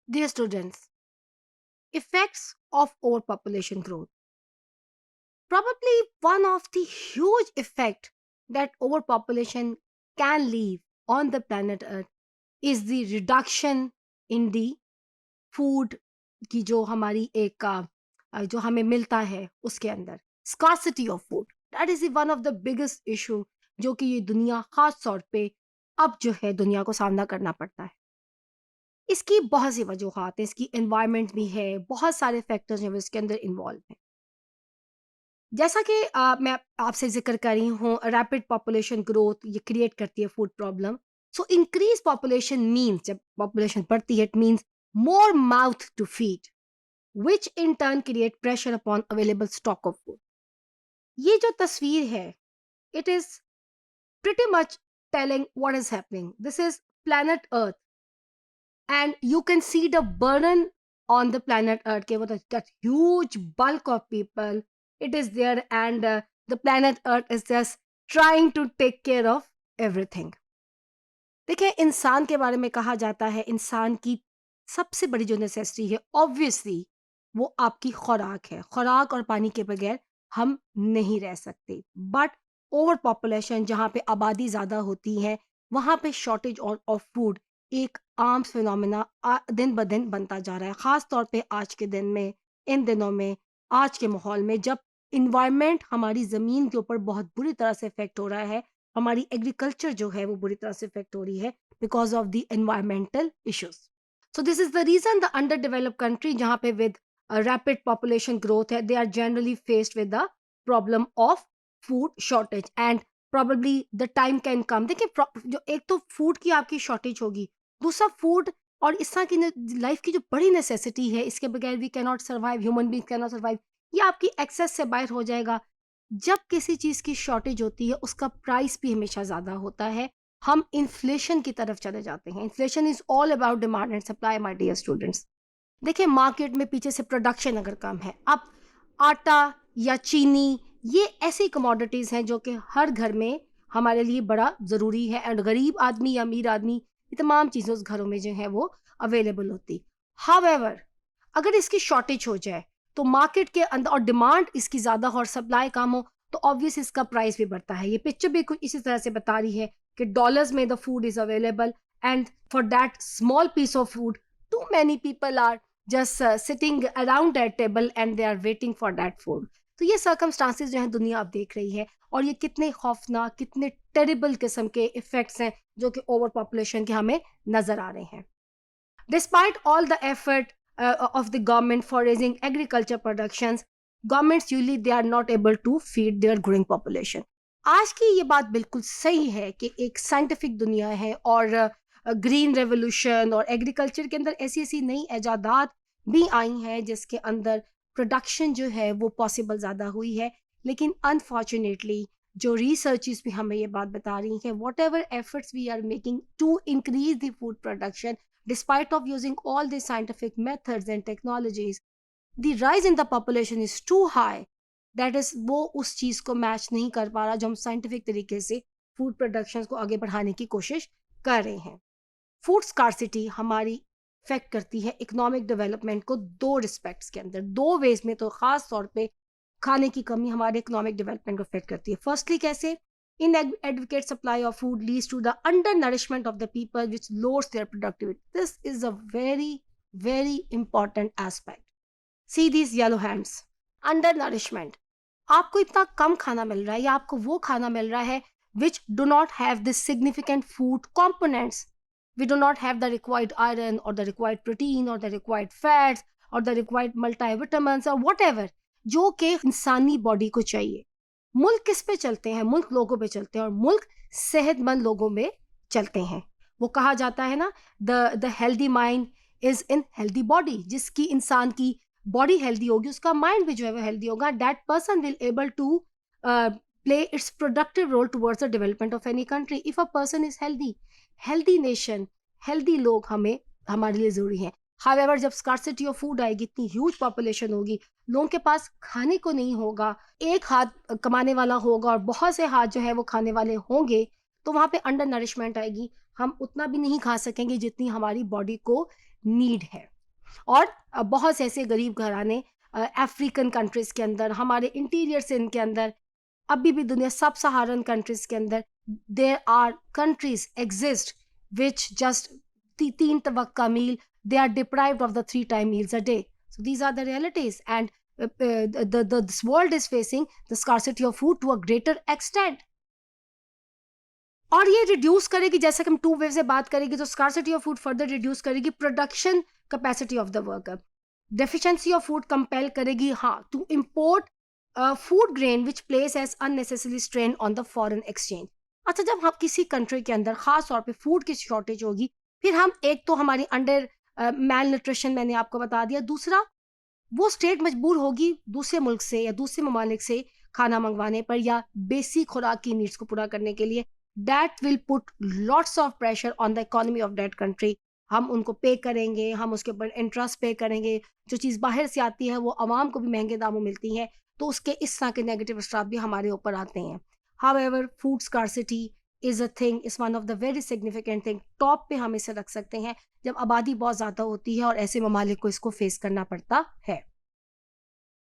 Dear students, effects of overpopulation growth. Probably one of the huge effect that overpopulation can leave on the planet Earth is the reduction in the food की जो हमारी एक जो हमें मिलता है उसके अंदर scarcity of food that is one of the biggest issue जो कि ये दुनिया खास तौर पे अब जो है दुनिया को सामना करना पड़ता है। इसकी बहुत सी वजूहत हैं, इसकी एनवायरनमेंट भी है, बहुत सारे फैक्टर्स जो है इसके अंदर इन्वॉल्व हैं। जैसा कि मैं आपसे ज़िक्र कर रही हूँ, रैपिड पॉपुलेशन ग्रोथ ये क्रिएट करती है food problem. So increase population means जब पॉपुलेशन बढ़ती है it means more mouth to feed which in turn create pressure upon available stock of food. ये जो तस्वीर है it is pretty much telling what is happening. This is planet Earth and you can see the burden on the planet earth ke wo that huge bulk of people it is there and the planet earth is just trying to take care of everything। देखिए इंसान के बारे में कहा जाता है इंसान की सबसे बड़ी जो नेसेसिटी है ऑब्वियसली वो आपकी खुराक है। खुराक और पानी के बगैर हम नहीं रह सकते। बट ओवर पॉपुलेशन जहाँ पे आबादी ज़्यादा होती है वहाँ पे शॉर्टेज ऑफ फूड एक आम फिनोमिना दिन ब दिन बनता जा रहा है। ख़ास तौर पे आज के दिन में, इन दिनों में, आज के माहौल में जब इन्वायरमेंट हमारी ज़मीन के ऊपर बहुत बुरी तरह से इफ़ेक्ट हो रहा है, हमारी एग्रीकल्चर जो है वो बुरी तरह से इफ़ेक्ट हो रही है because of the environmental issues. So this is the reason the under developed country जहाँ पे विद रैपिड पॉपुलेशन ग्रोथ है, they are generally faced with the problem of food shortage and probably the time can come. देखिए जो एक तो food की आपकी shortage होगी, दूसरा फूड और इस तरह की लाइफ की जो बड़ी नेसेसिटी है इसके बगैर we can not survive, human being can not survive, ये आपकी एक्सेस से बाहर हो जाएगा। जब किसी चीज़ की शॉर्टेज होती है उसका प्राइस भी हमेशा ज़्यादा होता है। हम इन्फ्लेशन की तरफ चले जाते हैं। Inflation is all about demand and supply my dear students. देखिए मार्केट में पीछे से प्रोडक्शन अगर कम है, अब आटा या चीनी ये ऐसी कमोडिटीज़ हैं जो कि हर घर में हमारे लिए बड़ा ज़रूरी है एंड गरीब आदमी या अमीर आदमी ये तमाम चीज़ें उस घरों में जो है वो अवेलेबल होती। हाउएवर अगर इसकी शॉर्टेज हो जाए तो मार्केट के अंदर और डिमांड इसकी ज़्यादा हो और सप्लाई कम हो तो ऑब्वियस इसका प्राइस भी बढ़ता है। ये पिक्चर भी कुछ इसी तरह से बता रही है कि डॉलर्स में the food is available and for that small piece of food to many people are just sitting around that table and they are waiting for that food. तो ये सर्कमस्टांसिस जो है दुनिया अब देख रही है और ये कितने खौफनाक कितने टेरिबल किस्म के इफेक्ट्स हैं जो कि ओवर पॉपुलेशन के हमें नजर आ रहे हैं। Despite all the effort of the government for raising agriculture productions, governments usually they are not able to feed their growing population। आज की ये बात बिल्कुल सही है कि एक साइंटिफिक दुनिया है और ग्रीन रेवोल्यूशन और एग्रीकल्चर के अंदर ऐसी ऐसी नई ईजादात भी आई हैं जिसके अंदर प्रोडक्शन जो है वो पॉसिबल ज़्यादा हुई है। लेकिन अनफॉर्चुनेटली जो रिसर्चेस भी हमें ये बात बता रही हैं whatever efforts we are making to increase the food production despite of using all these scientific methods and technologies, the rise in the population is too high, that is वो उस चीज़ को मैच नहीं कर पा रहा जो हम scientific तरीके से फूड प्रोडक्शन को आगे बढ़ाने की कोशिश कर रहे हैं। फूड स्कार्सिटी हमारी इफेक्ट करती है इकोनॉमिक डेवलपमेंट को दो रिस्पेक्ट्स के अंदर, दो वेज में। तो खास तौर पे खाने की कमी हमारे इकोनॉमिक डेवलपमेंट को इफेक्ट करती है। फर्स्टली कैसे? Inadequate supply of food leads to the undernourishment of the people, which lowers their productivity. This is a very, very important aspect. See these yellow hands. Undernourishment. आपको इतना कम खाना मिल रहा है या आपको वो खाना मिल रहा है which do not have this significant food components. We do not have the required iron or the required protein or the required fats or the required multivitamins or whatever जो कि इंसानी बॉडी को चाहिए। मुल्क किस पे चलते हैं? मुल्क लोगों पे चलते हैं और मुल्क सेहतमंद लोगों में चलते हैं। वो कहा जाता है ना the healthy mind is in healthy body. जिसकी इंसान की बॉडी हेल्दी होगी उसका माइंड भी जो है वो हेल्दी होगा। That person will able to play its productive role towards the development of any country. If a person is healthy, healthy nation, healthy लोग हमें हमारे लिए जरूरी हैं। हाउएवर जब स्कार्सिटी ऑफ फूड आएगी, इतनी ह्यूज पॉपुलेशन होगी, लोगों के पास खाने को नहीं होगा, एक हाथ कमाने वाला होगा और बहुत से हाथ जो है वो खाने वाले होंगे, तो वहाँ पे अंडर नरिशमेंट आएगी। हम उतना भी नहीं खा सकेंगे जितनी हमारी बॉडी को नीड है। और बहुत से ऐसे गरीब घराने अफ्रीकन कंट्रीज़ के अंदर, हमारे इंटीरियर इनके अंदर, अभी भी दुनिया सब सहारन कंट्रीज़ के अंदर there are countries exist which just 3 वक़्त का मील, they are deprived of the 3 time meals a day. So these are the realities, and this world is facing the scarcity of food to a greater extent. और ये reduce करेगी, जैसे कि हम 2 वे से बात करेंगे, तो scarcity of food further reduce करेगी production capacity of the worker. Deficiency of food compel करेगी, हाँ, to import food grain which place as unnecessary strain on the foreign exchange. अच्छा, जब हम किसी कंट्री के अंदर खास तौर पे फूड की शॉर्टेज होगी, फिर हम एक तो हमारी अंडर मेल न्यूट्रिशन मैंने आपको बता दिया, दूसरा वो स्टेट मजबूर होगी दूसरे मुल्क से या दूसरे ममालिक से खाना मंगवाने पर या बेसिक खुराक की नीड्स को पूरा करने के लिए। That will put lots of pressure on the economy of that country. हम उनको पे करेंगे, हम उसके ऊपर इंटरेस्ट पे करेंगे। जो चीज़ बाहर से आती है वो आवाम को भी महंगे दामों मिलती है, तो उसके इस तरह के नेगेटिव असरात भी हमारे ऊपर आते हैं। However food scarcity is a thing, is one of the very significant thing. Top पे हम इसे रख सकते हैं जब आबादी बहुत ज़्यादा होती है और ऐसे ममालिक को इसको फेस करना पड़ता है।